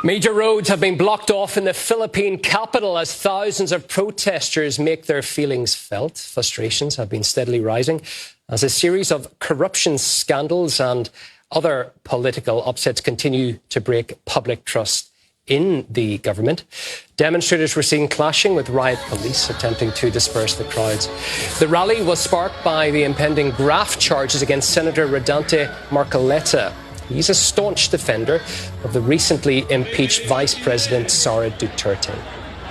Major roads have been blocked off in the Philippine capital as thousands of protesters make their feelings felt. Frustrations have been steadily rising as a series of corruption scandals and other political upsets continue to break public trust in the government. Demonstrators were seen clashing with riot police attempting to disperse the crowds. The rally was sparked by the impending graft charges against Senator Rodante Marcoleta. He's a staunch defender of the recently impeached Vice President Sara Duterte.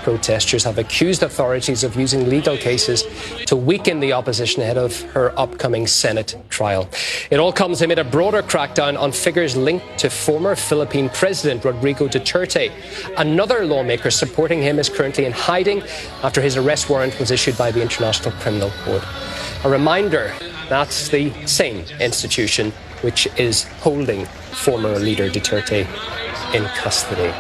Protesters have accused authorities of using legal cases to weaken the opposition ahead of her upcoming Senate trial. It all comes amid a broader crackdown on figures linked to former Philippine President Rodrigo Duterte. Another lawmaker supporting him is currently in hiding after his arrest warrant was issued by the International Criminal Court. A reminder, that's the same institution which is holding former leader Duterte in custody.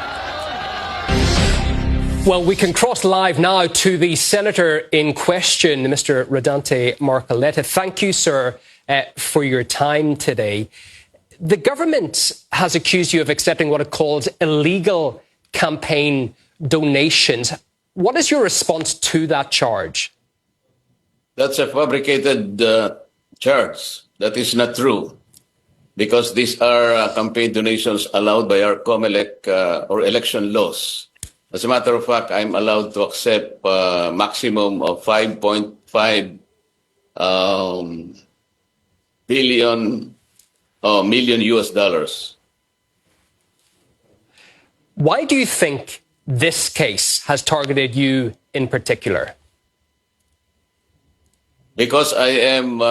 Well, we can cross live now to the senator in question, Mr. Rodante Marcoleta. Thank you, sir, for your time today. The government has accused you of accepting what it calls illegal campaign donations. What is your response to that charge? That's a fabricated charge. That is not true, because these are campaign donations allowed by our COMELEC or election laws. As a matter of fact, I'm allowed to accept a maximum of 5.5 million US dollars. Why do you think this case has targeted you in particular? Because I am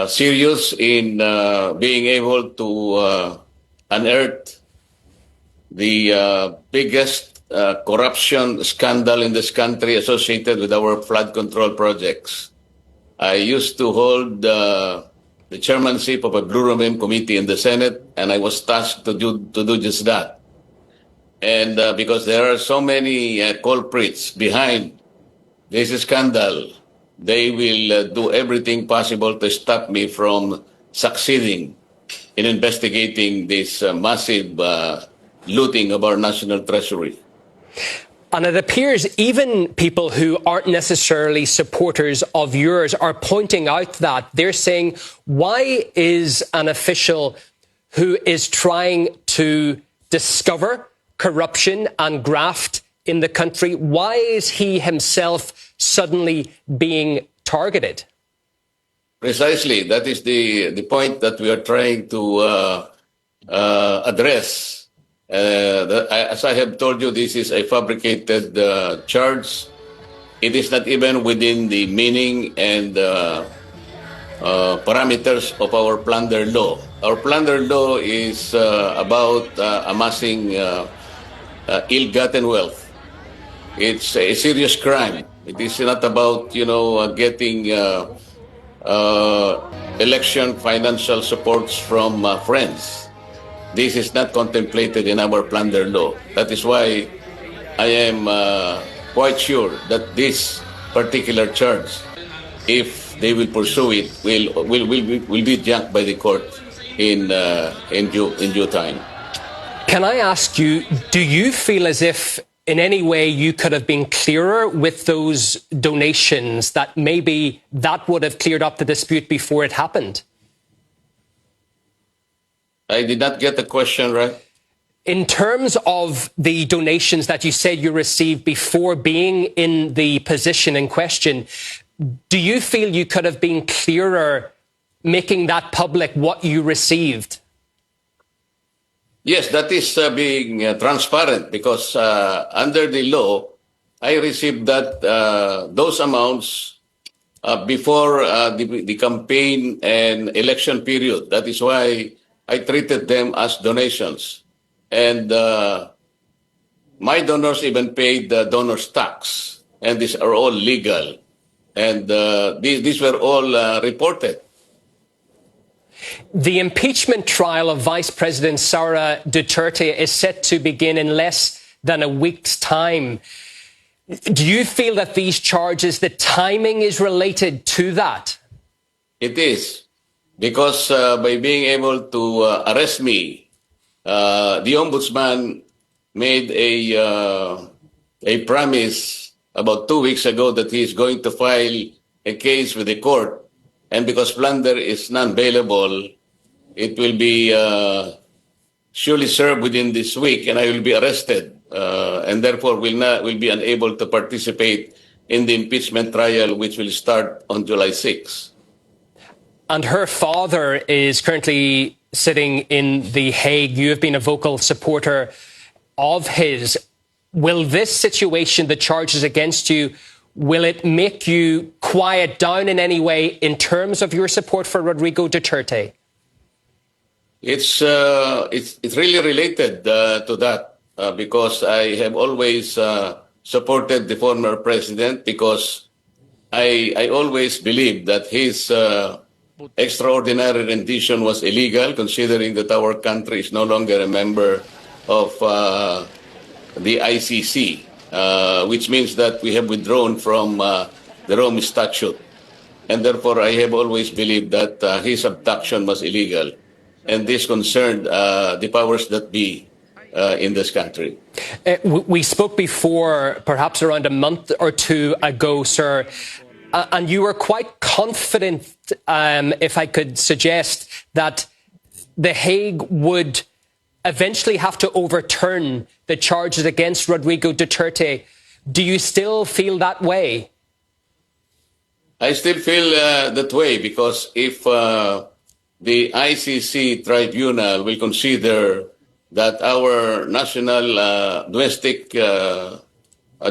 serious in being able to unearth the biggest corruption scandal in this country associated with our flood control projects. I used to hold the chairmanship of a Blue Room committee in the Senate, and I was tasked to do just that. And because there are so many culprits behind this scandal, they will do everything possible to stop me from succeeding in investigating this massive looting of our national treasury. And it appears even people who aren't necessarily supporters of yours are pointing out that. They're saying, why is an official who is trying to discover corruption and graft in the country, why is he himself suddenly being targeted? Precisely. That is the point that we are trying to address. As I have told you, this is a fabricated charge. It is not even within the meaning and parameters of our plunder law. Our plunder law is about amassing ill-gotten wealth. It's a serious crime. It is not about, getting election financial supports from friends. This is not contemplated in our plunder law. That is why I am quite sure that this particular charge, if they will pursue it, will be junked by the court in due time. Can I ask you, do you feel as if in any way you could have been clearer with those donations, that maybe that would have cleared up the dispute before it happened? I did not get the question right. In terms of the donations that you said you received before being in the position in question, do you feel you could have been clearer making that public what you received? Yes, that is being transparent, because under the law, I received those amounts before the campaign and election period. That is why I treated them as donations. And my donors even paid the donor's tax. And these are all legal. And these were all reported. The impeachment trial of Vice President Sara Duterte is set to begin in less than a week's time. Do you feel that these charges, the timing is related to that? It is. Because by being able to arrest me the ombudsman made a promise about 2 weeks ago that he is going to file a case with the court, and because plunder is non-bailable, it will be surely served within this week, and I will be arrested, and therefore will be unable to participate in the impeachment trial, which will start on July 6. And her father is currently sitting in The Hague. You have been a vocal supporter of his. Will this situation, the charges against you, will it make you quiet down in any way in terms of your support for Rodrigo Duterte? It's really related to that because I have always supported the former president, because I always believed that his extraordinary rendition was illegal, considering that our country is no longer a member of the ICC, which means that we have withdrawn from the Rome Statute. And therefore, I have always believed that his abduction was illegal. And this concerned the powers that be in this country. We spoke before, perhaps around a month or two ago, sir, and you were quite confident, if I could suggest, that The Hague would eventually have to overturn the charges against Rodrigo Duterte. Do you still feel that way? I still feel that way, because if the ICC tribunal will consider that our national domestic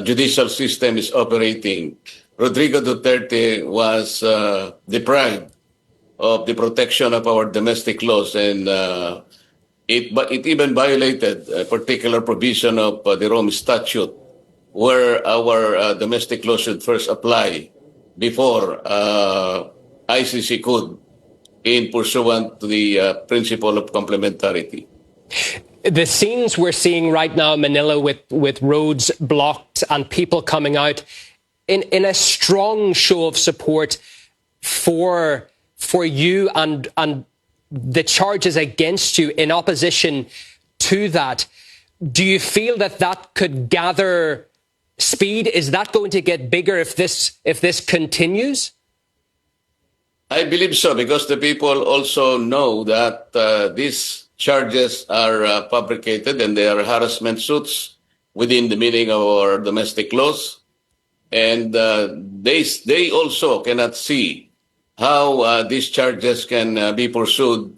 judicial system is operating, Rodrigo Duterte was deprived of the protection of our domestic laws, and it even violated a particular provision of the Rome Statute, where our domestic law should first apply before ICC could, in pursuant to the principle of complementarity. The scenes we're seeing right now in Manila with roads blocked and people coming out in a strong show of support for you and the charges against you in opposition to that, do you feel that could gather speed? Is that going to get bigger if this continues? I believe so, because the people also know that these charges are fabricated, and they are harassment suits within the meaning of our domestic laws. And they also cannot see how these charges can be pursued,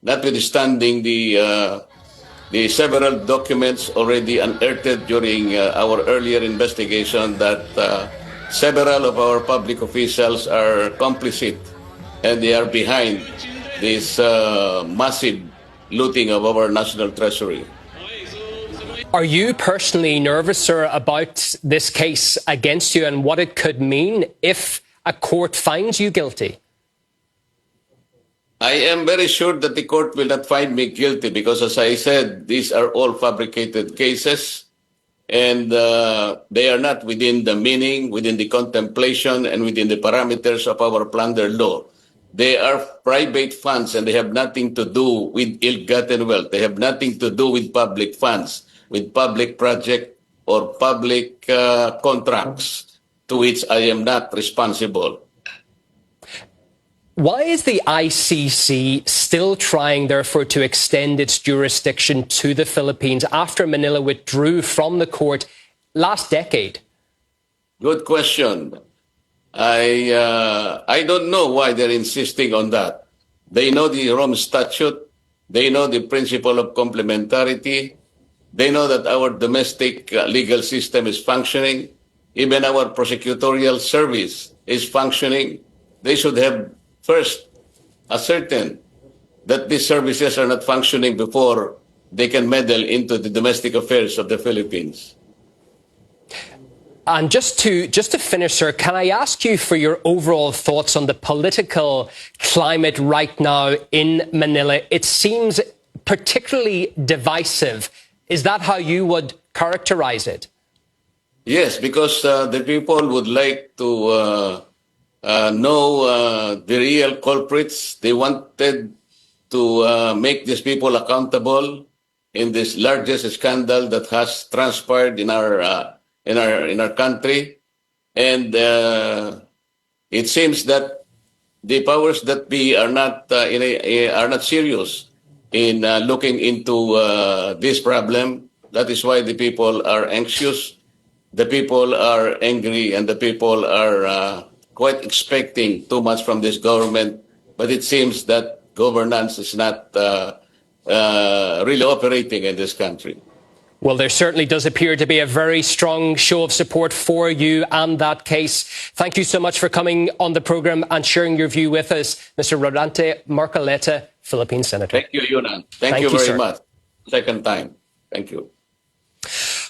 notwithstanding the several documents already unearthed during our earlier investigation that several of our public officials are complicit, and they are behind this massive looting of our national treasury. Are you personally nervous, sir, about this case against you and what it could mean if a court finds you guilty? I am very sure that the court will not find me guilty, because, as I said, these are all fabricated cases, and they are not within the meaning, within the contemplation, and within the parameters of our plunder law. They are private funds, and they have nothing to do with ill-gotten wealth. They have nothing to do with public funds, with public project or public contracts, to which I am not responsible. Why is the ICC still trying, therefore, to extend its jurisdiction to the Philippines after Manila withdrew from the court last decade? Good question. I don't know why they're insisting on that. They know the Rome Statute. They know the principle of complementarity. They know that our domestic legal system is functioning. Even our prosecutorial service is functioning. They should have first ascertained that these services are not functioning before they can meddle into the domestic affairs of the Philippines. And just to finish, sir, can I ask you for your overall thoughts on the political climate right now in Manila? It seems particularly divisive. Is that how you would characterize it? Yes, because the people would like to know the real culprits. They wanted to make these people accountable. in this largest scandal that has transpired in our country, and it seems that the powers that be are not serious in looking into this problem. That is why the people are anxious, the people are angry, and the people are quite expecting too much from this government. But it seems that governance is not really operating in this country. Well, there certainly does appear to be a very strong show of support for you and that case. Thank you so much for coming on the programme and sharing your view with us, Mr. Rodante Marcoleta, Philippine Senator. Thank you, Yunan. Thank you very much. Second time. Thank you.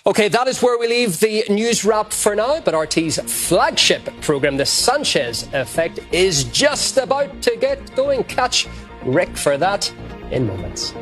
OK, that is where we leave the news wrap for now. But RT's flagship programme, The Sanchez Effect, is just about to get going. Catch Rick for that in moments.